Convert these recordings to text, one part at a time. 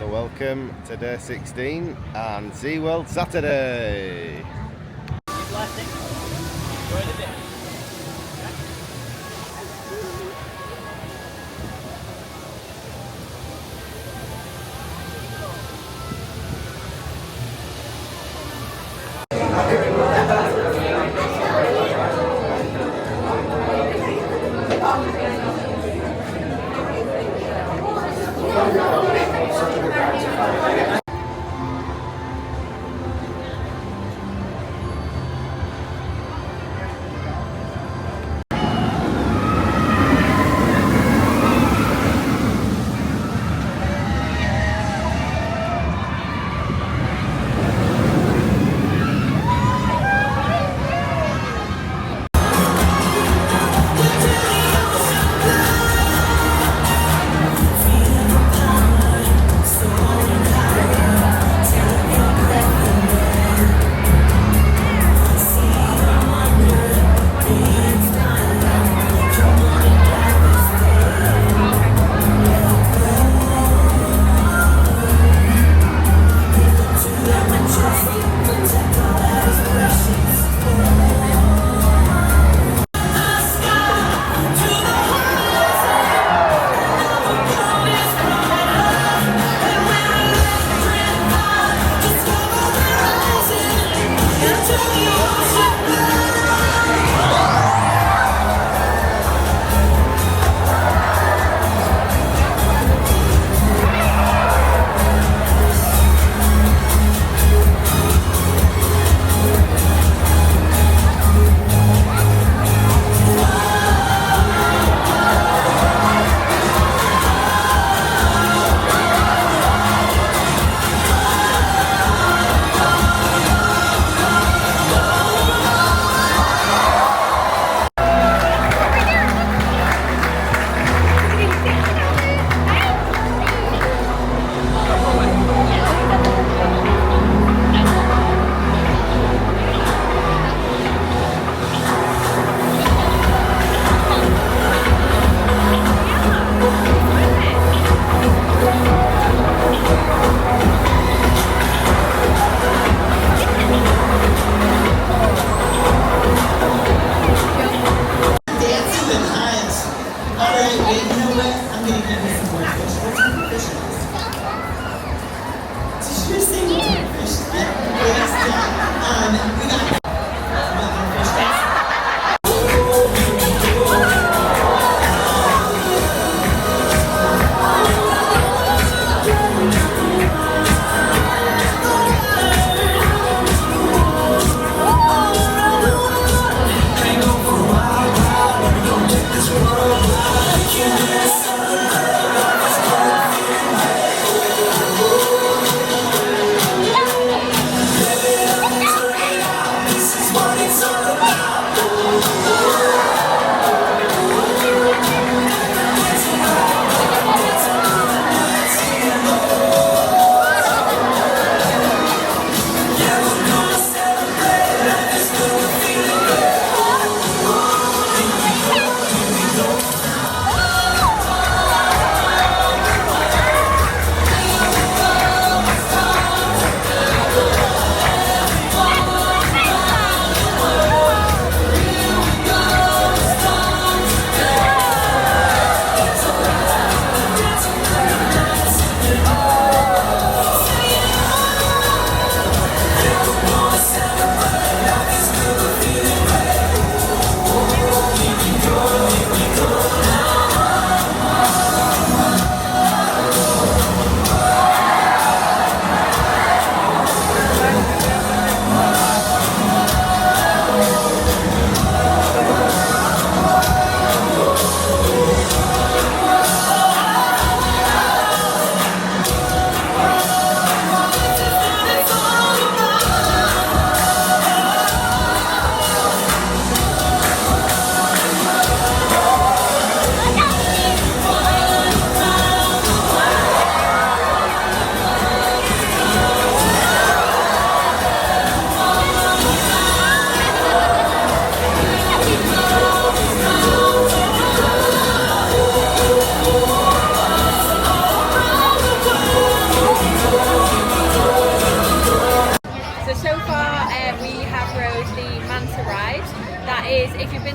So welcome to day 16 and Seaworld Saturday.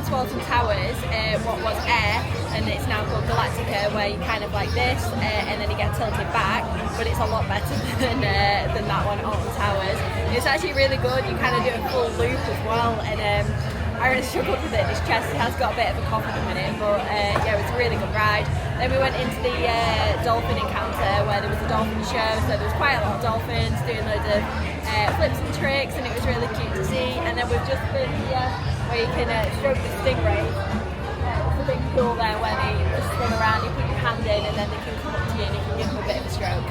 Metropolitan Towers, what was Air, and it's now called Galactica, where you kind of like this, and then you get tilted back, but it's a lot better than that one, Alton Towers. It's actually really good. You kind of do a full loop as well, and I really struggled with it. This chest has got a bit of a cough at the minute, but yeah, it was a really good ride. Then we went into the dolphin encounter where there was a dolphin show, so there was quite a lot of dolphins doing loads of flips and tricks, and it was really cute to see. And then we've just been here where you can stroke the stingray. It's a big pool there where they just swim around, you put your hand in and then they can come up to you and you can give them a bit of a stroke.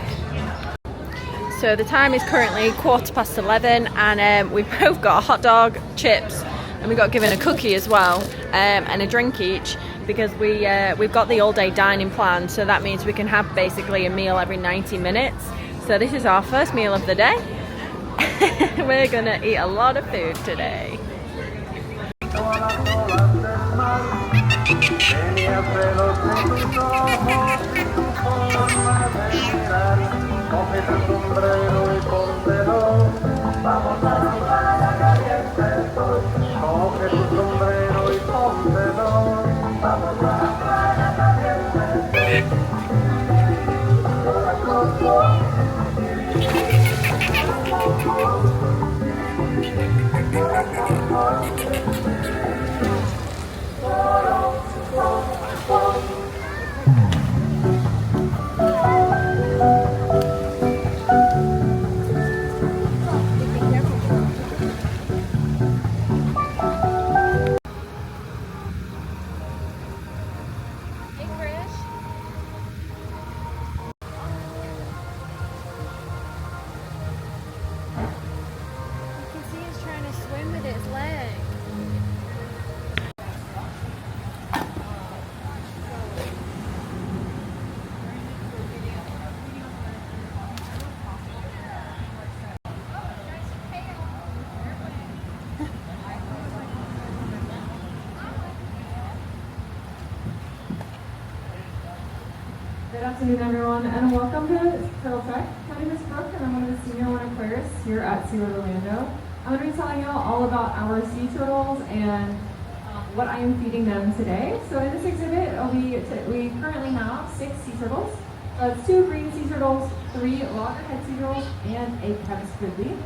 So the time is currently 11:15 and we've both got a hot dog, chips, and we got given a cookie as well, and a drink each, because we've got the all-day dining plan, so that means we can have basically a meal every 90 minutes. So this is our first meal of the day. We're gonna eat a lot of food today. Good afternoon, everyone, and welcome to Turtle Trek. My name is Brooke, and I'm one of the senior one aquarists here at Seaworld Orlando. I'm going to be telling you all about our sea turtles and what I am feeding them today. So in this exhibit, we currently have 6 sea turtles. It's 2 green sea turtles, 3 loggerhead sea turtles, and a crevice gridley.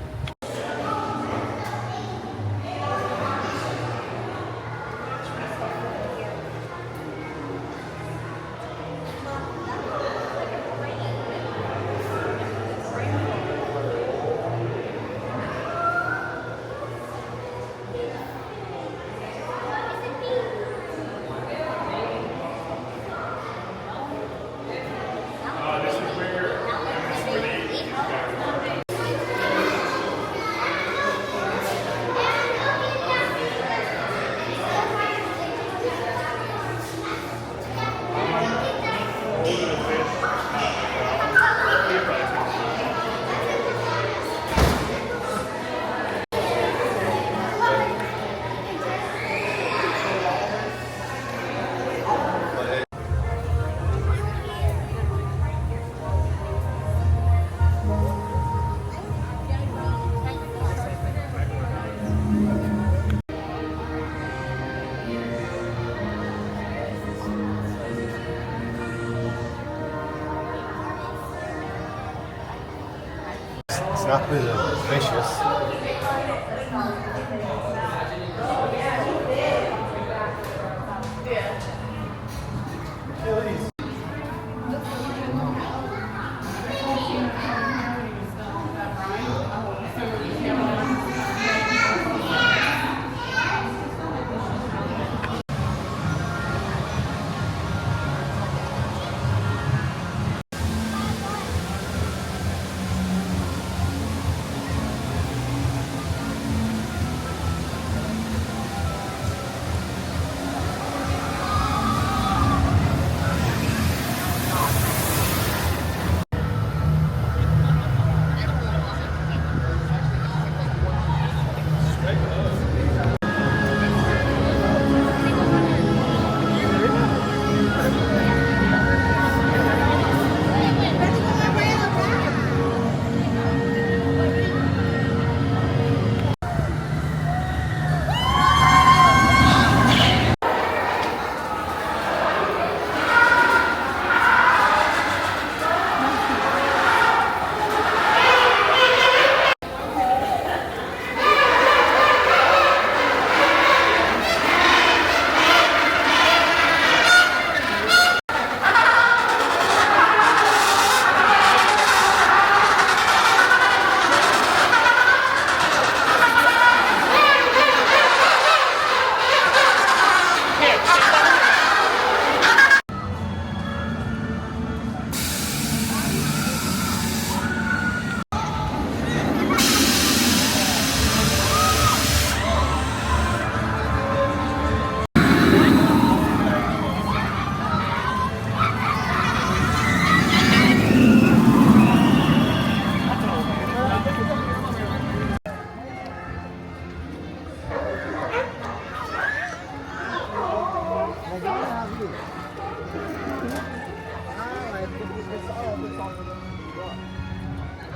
Snappers are vicious.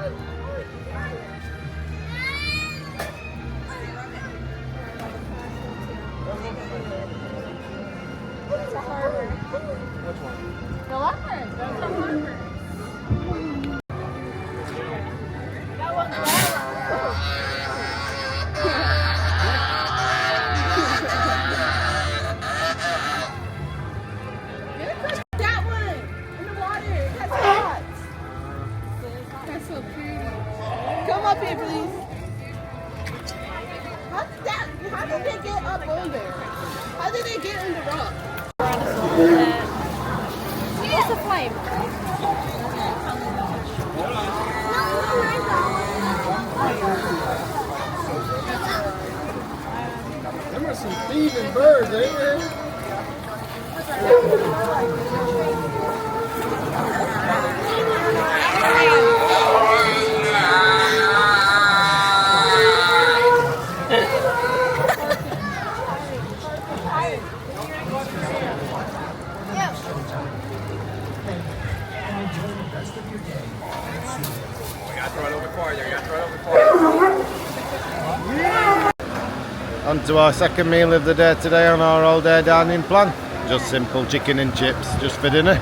Which one? The leopard. That's the leopard. That one's that one in the water. That's hot. That's so pretty. Come up here, please. How did they get up on there? How did they get in the rock? What's the flame? Them are some thieving birds, ain't they? On to our second meal of the day today on our all-day dining plan. Just simple chicken and chips, just for dinner.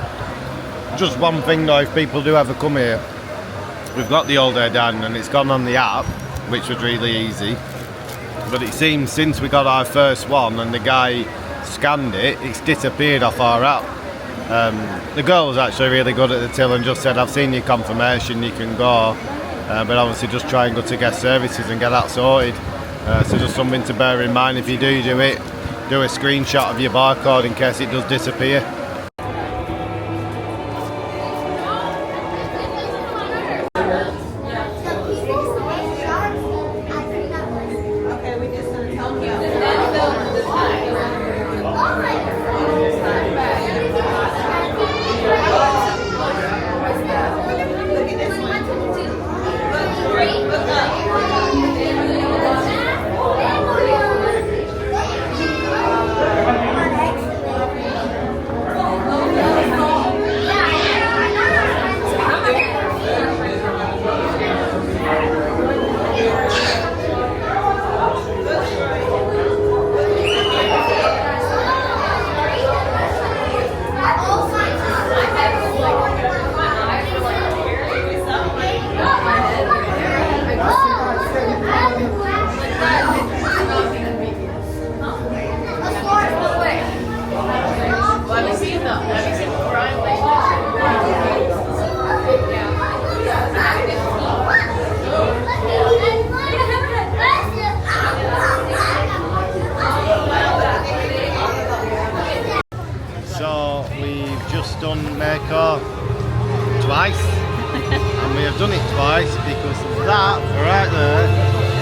Just one thing though, if people do ever come here, we've got the all-day dining and it's gone on the app, which was really easy. But it seems since we got our first one and the guy scanned it, it's disappeared off our app. The girl was actually really good at the till and just said, I've seen your confirmation, you can go. But obviously just try and go to guest services and get that sorted. So just something to bear in mind if you do it, do a screenshot of your barcode in case it does disappear. So we've just done Mako twice and we have done it twice because that right there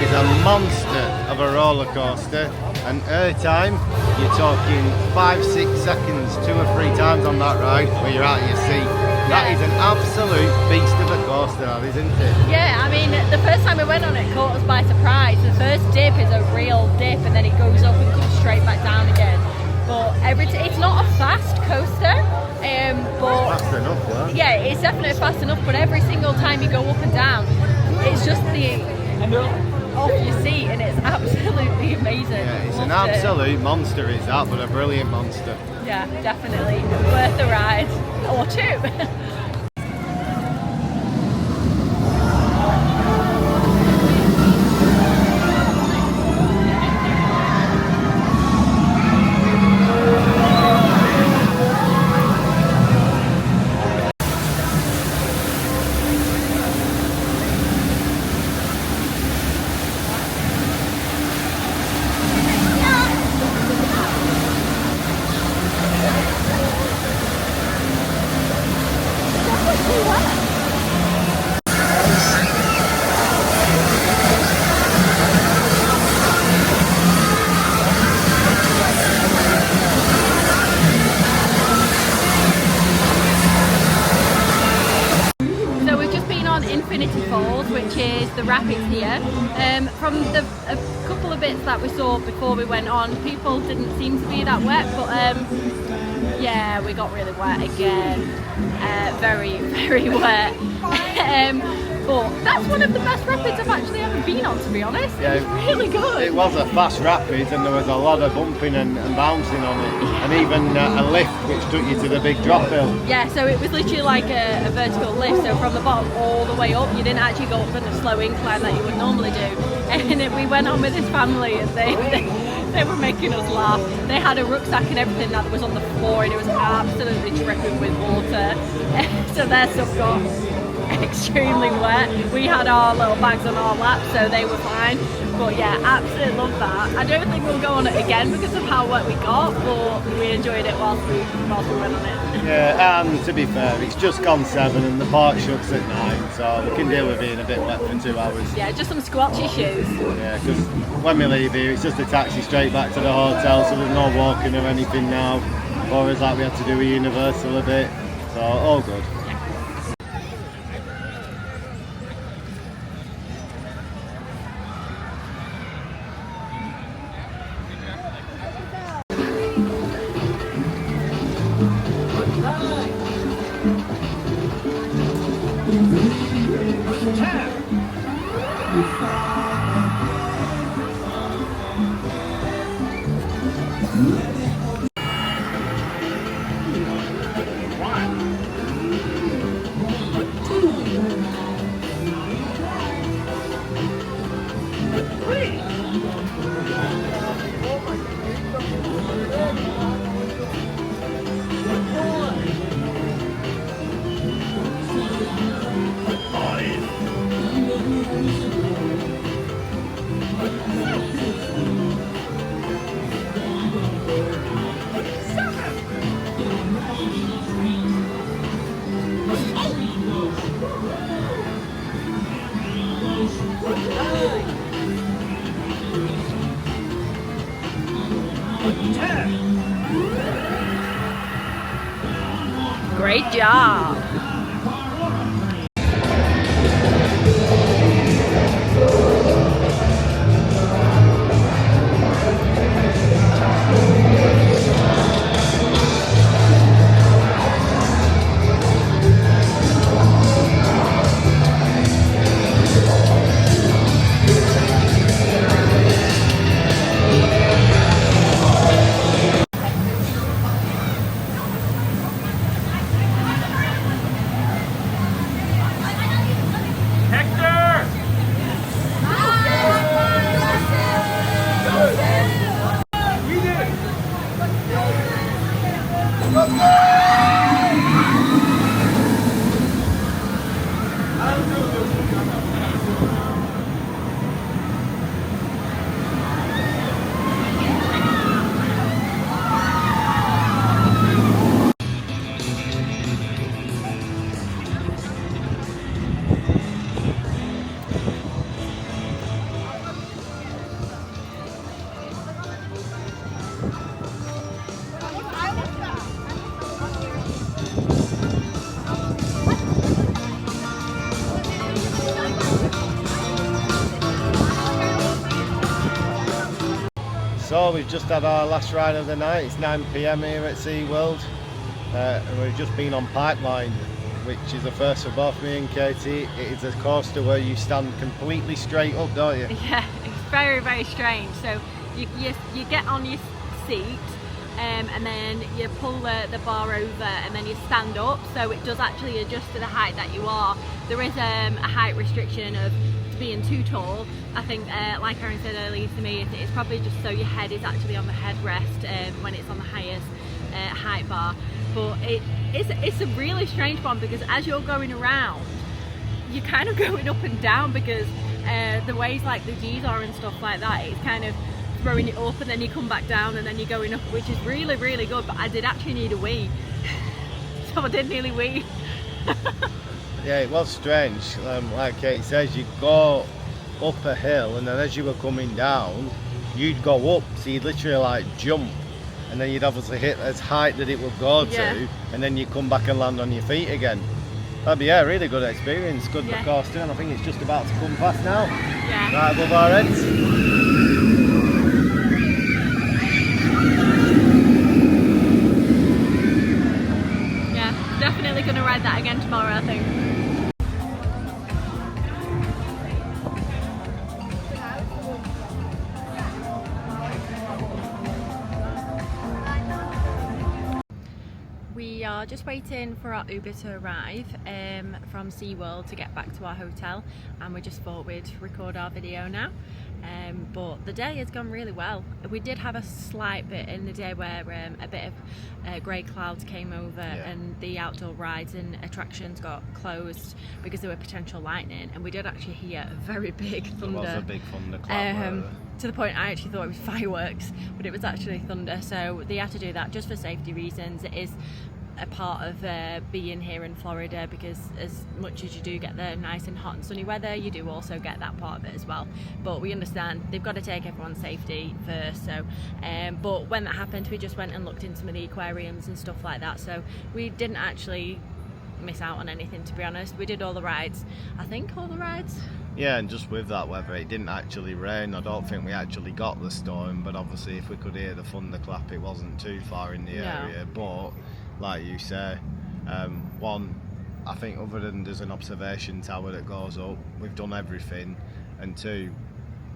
is a monster of a roller coaster, and airtime you're talking 5-6 seconds 2 or 3 times on that ride where you're out of your seat. That is an absolute beast of a coaster, that, isn't it? Yeah, I mean, the first time we went on it caught us by surprise. The first dip is a real dip and then it goes up and comes straight back down again. But it's not a fast coaster, but Fast enough, yeah. yeah, it's definitely fast enough. But every single time you go up and down, it's just the off your seat, and it's absolutely amazing. Yeah, it's an Loved it. absolute monster, it's that, but a brilliant monster. Yeah, definitely worth a ride or 2. Which is the rapids here. From a couple of bits that we saw before we went on, people didn't seem to be that wet, but yeah, we got really wet again. Very, very wet. But that's one of the best rapids I've actually ever been on, to be honest. Yeah, it was really good. It was a fast rapid and there was a lot of bumping and bouncing on it, and even a lift which took you to the big drop hill. Yeah, so it was literally like a vertical lift, so from the bottom all the way up. You didn't actually go up in the slow incline that you would normally do. And we went on with this family and they were making us laugh. They had a rucksack and everything that was on the floor and it was absolutely dripping with water. So their stuff got extremely wet. We had our little bags on our laps, so they were fine. But yeah, absolutely love that. I don't think we'll go on it again because of how wet we got, but we enjoyed it whilst we went on it. Yeah, and to be fair, it's just gone 7 and the park shuts at 9, so we can deal with being a bit wet for 2 hours. Yeah, just some squelchy shoes. Yeah, because when we leave here, it's just a taxi straight back to the hotel, so there's no walking or anything now. Or it's like we had to do a Universal a bit, so all good. Great job. So we've just had our last ride of the night. It's 9 PM here at Seaworld, and we've just been on Pipeline, which is a first for both me and Katie. It is a coaster where you stand completely straight up, don't you? Yeah, it's very, very strange. So you get on your seat and then you pull the bar over and then you stand up, so it does actually adjust to the height that you are. There is a height restriction of being too tall. I think like Aaron said earlier to me, it's probably just so your head is actually on the headrest when it's on the highest height bar. But it's a really strange one because as you're going around, you're kind of going up and down because the ways like the G's are and stuff like that, it's kind of throwing it up and then you come back down and then you're going up, which is really, really good. But I did actually need a wee. So I did nearly wee. Yeah, it was strange. Like Katie says, you go up a hill and then as you were coming down, you'd go up, so you'd literally like jump, and then you'd obviously hit as height that it would go to, and then you come back and land on your feet again. That'd be a really good experience, good for coaster, and I think it's just about to come past now. Yeah. Right above our heads. Yeah, definitely going to ride that again tomorrow, I think. are just waiting for our Uber to arrive from Seaworld to get back to our hotel, and we just thought we'd record our video now. But the day has gone really well. We did have a slight bit in the day where a bit of grey clouds came over, and the outdoor rides and attractions got closed because there were potential lightning, and we did actually hear a very big thunder. There was a big thunderclap. To the point I actually thought it was fireworks, but it was actually thunder. So they had to do that just for safety reasons. It is a part of being here in Florida, because as much as you do get the nice and hot and sunny weather, you do also get that part of it as well. But we understand they've got to take everyone's safety first. So but when that happened, we just went and looked in some of the aquariums and stuff like that, so we didn't actually miss out on anything, to be honest. We did all the rides, I think all the rides. Yeah, and just with that weather, it didn't actually rain. I don't think we actually got the storm, but obviously if we could hear the thunderclap, it wasn't too far in the area. But like you say, one, I think other than there's an observation tower that goes up, we've done everything, and two,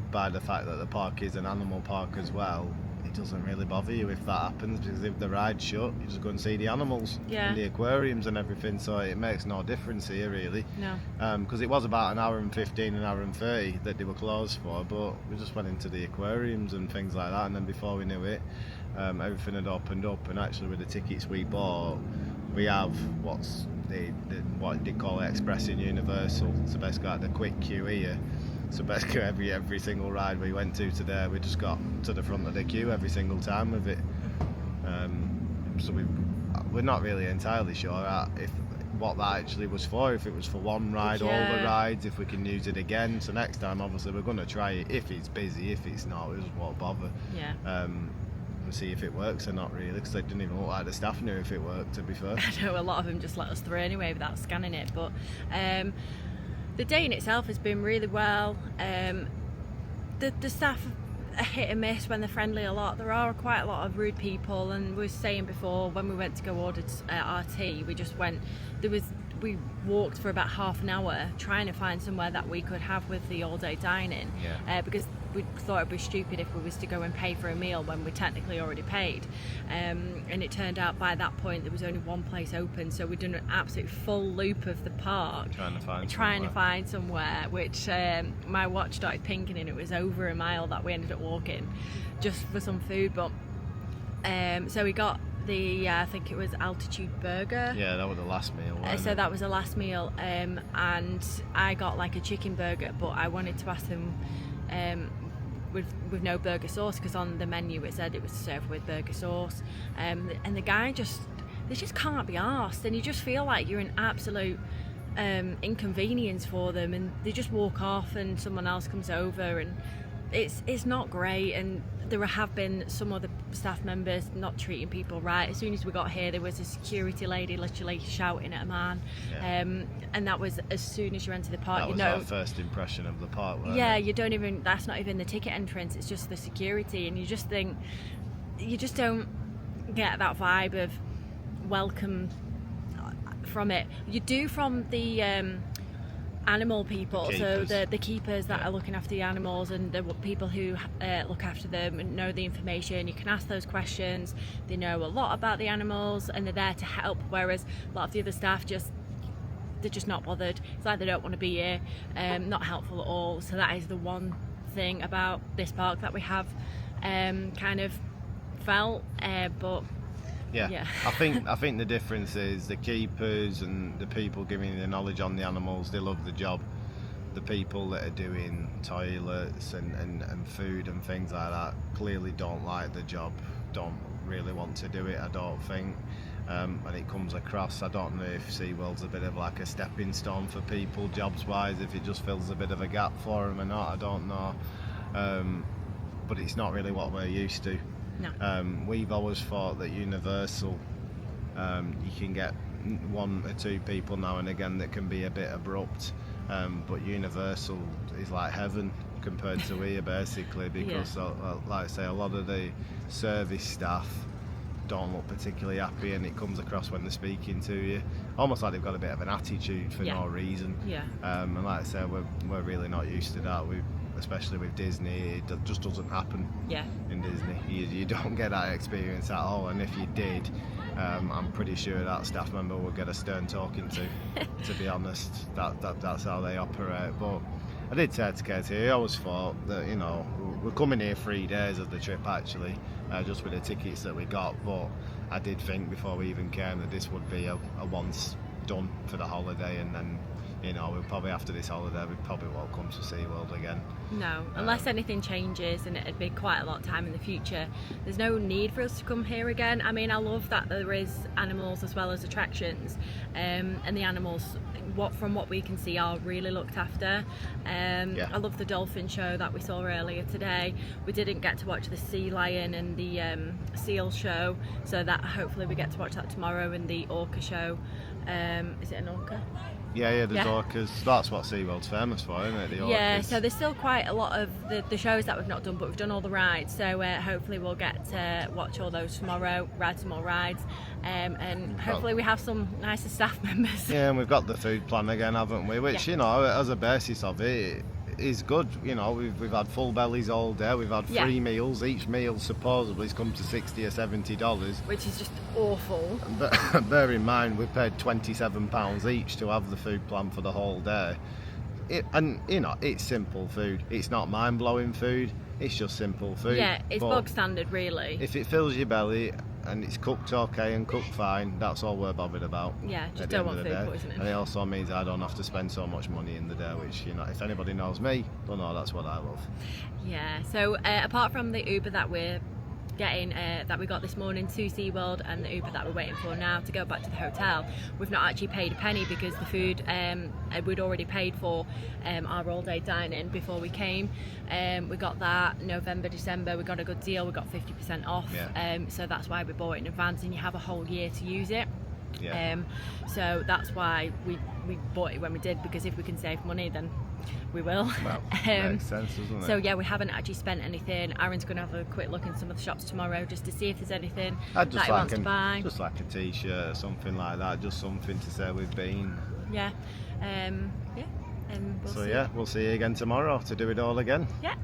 by the fact that the park is an animal park as well, it doesn't really bother you if that happens, because if the ride's shut, you just go and see the animals and the aquariums and everything, so it makes no difference here really. No. Because it was about an hour and 15, an hour and 30 that they were closed for, but we just went into the aquariums and things like that, and then before we knew it, everything had opened up. And actually with the tickets we bought, we have what they call it Express in Universal, so basically like the quick queue here. So basically every single ride we went to today, we just got to the front of the queue every single time with it. So we're not really entirely sure if what that actually was for, if it was for one ride, all the rides, if we can use it again. So next time obviously we're going to try it if it's busy. If it's not, we just won't bother. And see if it works or not really, because it didn't even look like the staff knew if it worked, to be fair. I know a lot of them just let us through anyway without scanning it, but the day in itself has been really well. The staff are hit and miss when they're friendly a lot. There are quite a lot of rude people, and we were saying before, when we went to go order our tea, we walked for about half an hour trying to find somewhere that we could have with the all day dining, because we thought it'd be stupid if we was to go and pay for a meal when we technically already paid, and it turned out by that point there was only one place open, so we'd done an absolute full loop of the park trying to find somewhere, which my watch started pinking, and it was over a mile that we ended up walking just for some food. But so we got the I think it was Altitude Burger. Yeah, that was the last meal. So that was the last meal, and I got like a chicken burger, but I wanted to ask them with no burger sauce, because on the menu it said it was served with burger sauce, and the guy they just can't be arsed, and you just feel like you're an absolute inconvenience for them, and they just walk off and someone else comes over, and it's not great. And there have been some other staff members not treating people right. As soon as we got here, there was a security lady literally shouting at a man, and that was as soon as you enter the park. That was our first impression of the park, wasn't it? You don't even, that's not even the ticket entrance, it's just the security, and you just think, you just don't get that vibe of welcome from it. You do from the animal people, so the keepers that are looking after the animals, and the people who look after them and know the information. You can ask those questions, they know a lot about the animals, and they're there to help, whereas a lot of the other staff they're just not bothered. It's like they don't want to be here, not helpful at all. So that is the one thing about this park that we have kind of felt, but I think the difference is the keepers and the people giving the knowledge on the animals, they love the job. The people that are doing toilets and food and things like that clearly don't like the job, don't really want to do it, I don't think. And it comes across, I don't know if SeaWorld's a bit of like a stepping stone for people jobs wise, if it just fills a bit of a gap for them or not, I don't know. But it's not really what we're used to. No. We've always thought that Universal, you can get one or two people now and again that can be a bit abrupt, but Universal is like heaven compared to here basically, because like I say, a lot of the service staff don't look particularly happy, and it comes across when they're speaking to you, almost like they've got a bit of an attitude for no reason. And like I say, we're really not used to that. Especially with Disney, it just doesn't happen in Disney. You don't get that experience at all, and if you did, I'm pretty sure that staff member will get a stern talking to be honest. That's how they operate. But I did say to Katie, I always thought that, you know, we're coming here 3 days of the trip actually, just with the tickets that we got, but I did think before we even came that this would be a once done for the holiday, and then, you know, we'll probably, after this holiday, we probably won't come to SeaWorld again. No, unless anything changes, and it'd be quite a lot of time in the future. There's no need for us to come here again. I mean, I love that there is animals as well as attractions, and the animals, from what we can see, are really looked after. I love the dolphin show that we saw earlier today. We didn't get to watch the sea lion and the seal show, so that hopefully we get to watch that tomorrow, and the orca show. Is it an orca? Yeah, there's orcas. That's what SeaWorld's famous for, isn't it? The orcas. Yeah, so there's still quite a lot of the shows that we've not done, but we've done all the rides. So hopefully we'll get to watch all those tomorrow, ride some more rides, and hopefully we have some nicer staff members. Yeah, and we've got the food plan again, haven't we? Which, you know, as a basis of it, is good. You know, we've had full bellies all day. We've had 3 meals. Each meal supposedly has come to $60 or $70, which is just awful. But bear in mind, we paid £27 each to have the food plan for the whole day. And you know, it's simple food. It's not mind-blowing food. It's just simple food. Yeah, it's but bog standard, really. If it fills your belly and it's cooked okay and cooked fine, that's all we're bothered about. Yeah, just don't want food poisoning. And it also means I don't have to spend so much money in the day, which, you know, if anybody knows me, they'll know that's what I love. Yeah, so apart from the Uber that we're getting, that we got this morning to SeaWorld, and the Uber that we're waiting for now to go back to the hotel, we've not actually paid a penny because the food we'd already paid for our all-day dining before we came. We got that November, December, we got a good deal, we got 50% off, so that's why we bought it in advance, and you have a whole year to use it. So that's why we bought it when we did, because if we can save money, then we will. Well, makes sense, doesn't it? So yeah, we haven't actually spent anything. Aaron's going to have a quick look in some of the shops tomorrow just to see if there's anything that he wants to buy. Just like a t-shirt or something like that, just something to say we've been. Yeah. We'll see. We'll see you again tomorrow to do it all again. Yeah.